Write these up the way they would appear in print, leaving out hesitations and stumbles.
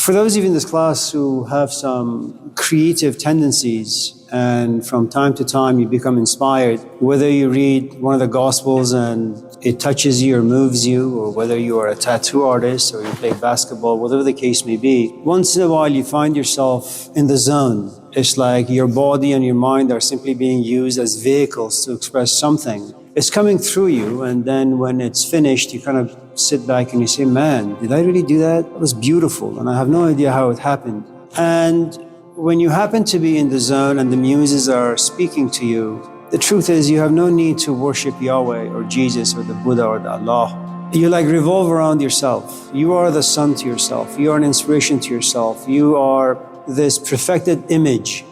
For those of you in this class who have some creative tendencies and from time to time you become inspired, whether you read one of the Gospels and it touches you or moves you, or whether you are a tattoo artist or you play basketball, whatever the case may be, once in a while you find yourself in the zone. It's like your body and your mind are simply being used as vehicles to express something. It's coming through you, and then when it's finished, you kind of sit back and you say, man, did I really do that? It was beautiful, and I have no idea how it happened. And when you happen to be in the zone and the muses are speaking to you, the truth is you have no need to worship Yahweh or Jesus or the Buddha or the Allah. You revolve around yourself. You are the sun to yourself. You are an inspiration to yourself. You are this perfected image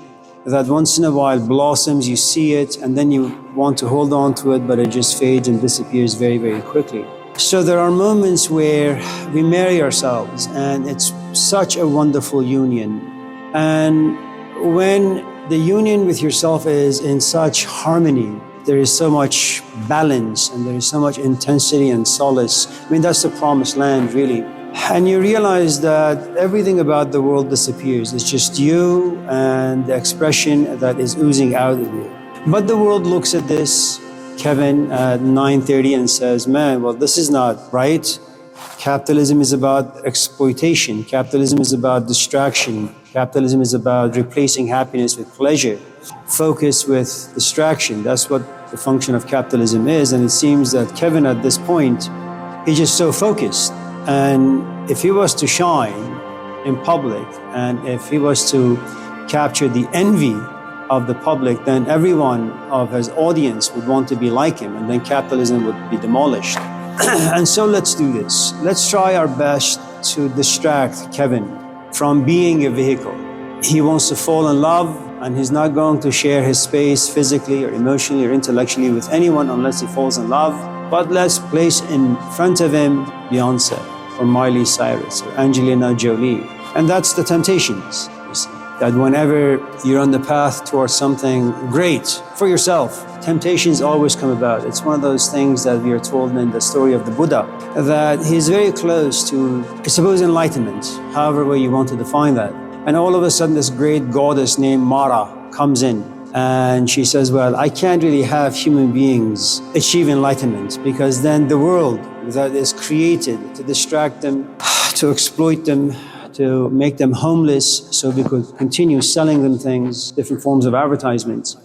that once in a while blossoms, you see it, and then you want to hold on to it, but it just fades and disappears very, very quickly. So there are moments where we marry ourselves, and it's such a wonderful union. And when the union with yourself is in such harmony, there is so much balance and there is so much intensity and solace. That's the promised land, really. And you realize that everything about the world disappears. It's just you and the expression that is oozing out of you. But the world looks at this, Kevin, at 9:30 and says, man, well, this is not right. Capitalism is about exploitation. Capitalism is about distraction. Capitalism is about replacing happiness with pleasure, focus with distraction. That's what the function of capitalism is. And it seems that Kevin at this point, he's just so focused. And if he was to shine in public, and if he was to capture the envy of the public, then everyone of his audience would want to be like him, and then capitalism would be demolished. And so let's do this. Let's try our best to distract Kevin from being a vehicle. He wants to fall in love, and he's not going to share his space physically or emotionally or intellectually with anyone unless he falls in love. But let's place in front of him Beyonce or Miley Cyrus or Angelina Jolie. And that's the temptations, you see. That whenever you're on the path towards something great for yourself, temptations always come about. It's one of those things that we are told in the story of the Buddha, that he's very close to, I suppose, enlightenment, however way you want to define that. And all of a sudden this great goddess named Mara comes in. And she says, well, I can't really have human beings achieve enlightenment, because then the world that is created to distract them, to exploit them, to make them homeless so we could continue selling them things, different forms of advertisements.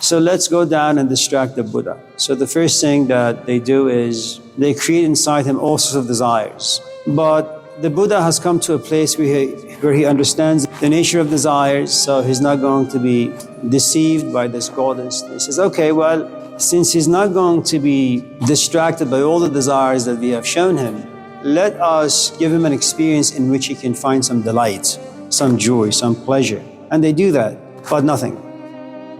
So let's go down and distract the Buddha. So the first thing that they do is they create inside him all sorts of desires. But the Buddha has come to a place where he understands the nature of desires, so he's not going to be deceived by this goddess. He says, okay, well, since he's not going to be distracted by all the desires that we have shown him, let us give him an experience in which he can find some delight, some joy, some pleasure. And they do that, but nothing.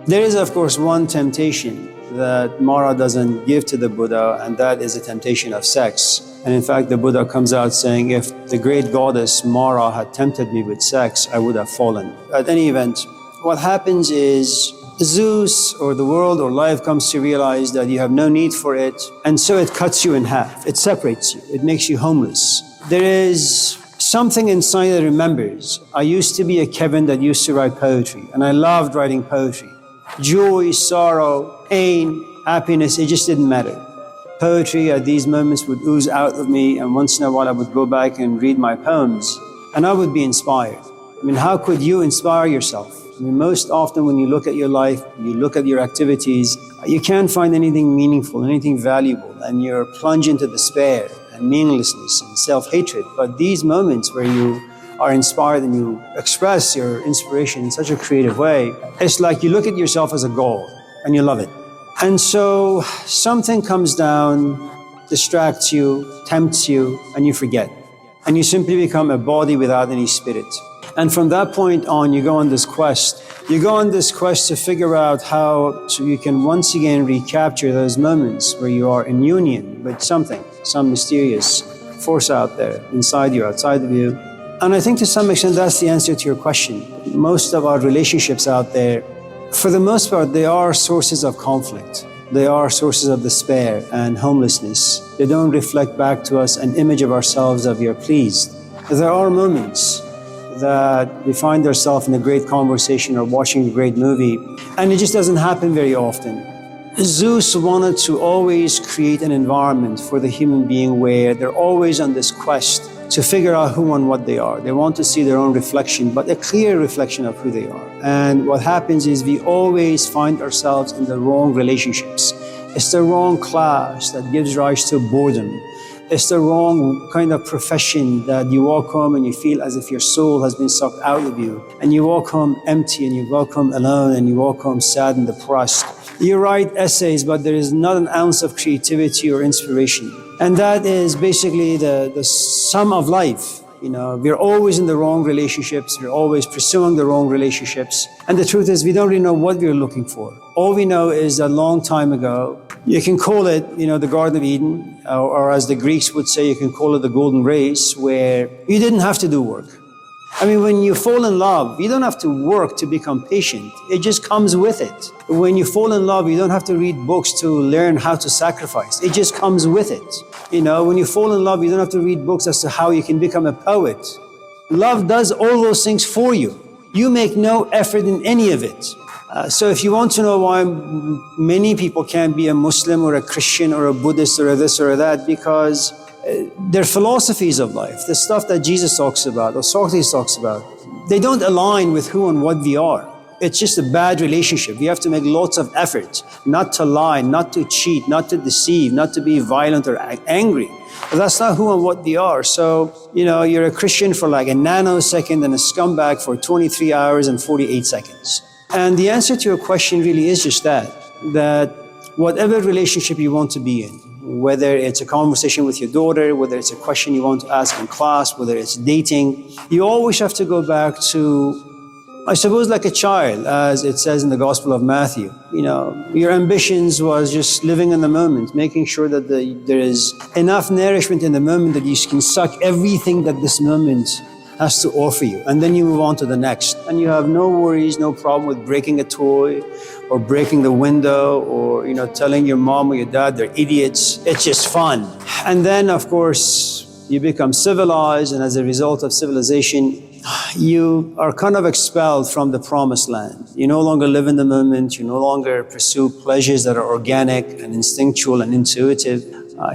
There is, of course, one temptation that Mara doesn't give to the Buddha, and that is the temptation of sex. And in fact, the Buddha comes out saying, if the great goddess Mara had tempted me with sex, I would have fallen. At any event, what happens is Zeus or the world or life comes to realize that you have no need for it, and so it cuts you in half. It separates you. It makes you homeless. There is something inside that remembers. I used to be a Kevin that used to write poetry, and I loved writing poetry. Joy, sorrow, pain, happiness, it just didn't matter. Poetry at these moments would ooze out of me, and once in a while I would go back and read my poems, and I would be inspired. How could you inspire yourself? Most often when you look at your life, you look at your activities, you can't find anything meaningful, anything valuable, and you're plunged into despair and meaninglessness and self-hatred. But these moments where you are inspired and you express your inspiration in such a creative way, it's like you look at yourself as a goal and you love it. And so something comes down, distracts you, tempts you, and you forget. And you simply become a body without any spirit. And from that point on, you go on this quest. You go on this quest to figure out how you can once again recapture those moments where you are in union with something, some mysterious force out there, inside you, outside of you. And I think to some extent that's the answer to your question. Most of our relationships out there, for the most part, they are sources of conflict. They are sources of despair and homelessness. They don't reflect back to us an image of ourselves that we are pleased. There are moments that we find ourselves in a great conversation or watching a great movie, and it just doesn't happen very often. Zeus wanted to always create an environment for the human being where they're always on this quest to figure out who and what they are. They want to see their own reflection, but a clear reflection of who they are. And what happens is we always find ourselves in the wrong relationships. It's the wrong class that gives rise to boredom. It's the wrong kind of profession that you walk home and you feel as if your soul has been sucked out of you. And you walk home empty, and you walk home alone, and you walk home sad and depressed. You write essays, but there is not an ounce of creativity or inspiration. And that is basically the sum of life. You know, we're always in the wrong relationships. We're always pursuing the wrong relationships. And the truth is, we don't really know what we're looking for. All we know is a long time ago, you can call it, the Garden of Eden, or as the Greeks would say, you can call it the golden race, where you didn't have to do work. I mean, when you fall in love, you don't have to work to become patient. It just comes with it. When you fall in love, you don't have to read books to learn how to sacrifice. It just comes with it. When you fall in love, you don't have to read books as to how you can become a poet. Love does all those things for you. You make no effort in any of it. So if you want to know why many people can't be a Muslim or a Christian or a Buddhist or a this or a that, because their philosophies of life, the stuff that Jesus talks about or Socrates talks about, they don't align with who and what we are. It's just a bad relationship. We have to make lots of effort not to lie, not to cheat, not to deceive, not to be violent or angry. But that's not who and what we are. So, you're a Christian for like a nanosecond and a scumbag for 23 hours and 48 seconds. And the answer to your question really is just that whatever relationship you want to be in, whether it's a conversation with your daughter, whether it's a question you want to ask in class, whether it's dating, you always have to go back to, I suppose, like a child, as it says in the Gospel of Matthew. Your ambitions was just living in the moment, making sure that there is enough nourishment in the moment that you can suck everything that this moment has to offer you. And then you move on to the next. And you have no worries, no problem with breaking a toy or breaking the window or, telling your mom or your dad they're idiots. It's just fun. And then, of course, you become civilized. And as a result of civilization, you are kind of expelled from the promised land. You no longer live in the moment. You no longer pursue pleasures that are organic and instinctual and intuitive.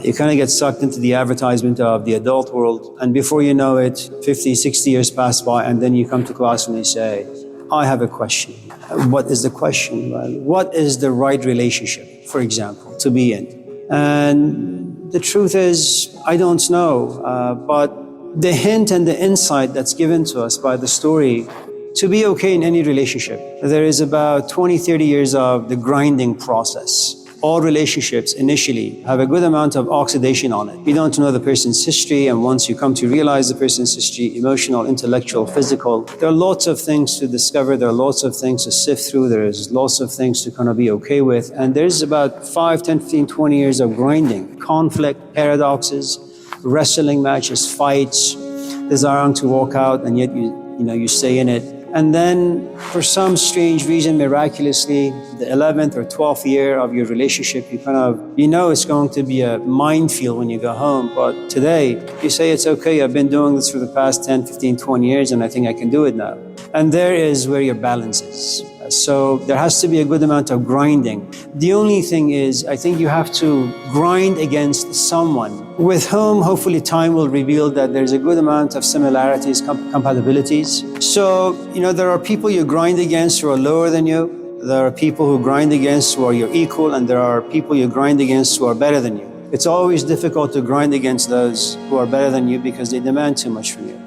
You kind of get sucked into the advertisement of the adult world. And before you know it, 50, 60 years pass by, and then you come to class and they say, I have a question. What is the question? Well, what is the right relationship, for example, to be in? And the truth is, I don't know. But the hint and the insight that's given to us by the story to be okay in any relationship, there is about 20, 30 years of the grinding process. All relationships initially have a good amount of oxidation on it. You don't know the person's history, and once you come to realize the person's history, emotional, intellectual, physical, there are lots of things to discover, there are lots of things to sift through, there's lots of things to kind of be okay with, and there's about 5, 10, 15, 20 years of grinding, conflict, paradoxes, wrestling matches, fights, desiring to walk out, and yet you stay in it. And then, for some strange reason, miraculously, the 11th or 12th year of your relationship, you it's going to be a minefield when you go home. But today, you say, it's okay, I've been doing this for the past 10, 15, 20 years, and I think I can do it now. And there is where your balance is. So there has to be a good amount of grinding. The only thing is, I think you have to grind against someone with whom hopefully time will reveal that there's a good amount of similarities, compatibilities. So, there are people you grind against who are lower than you. There are people who grind against who are your equal, and there are people you grind against who are better than you. It's always difficult to grind against those who are better than you because they demand too much from you.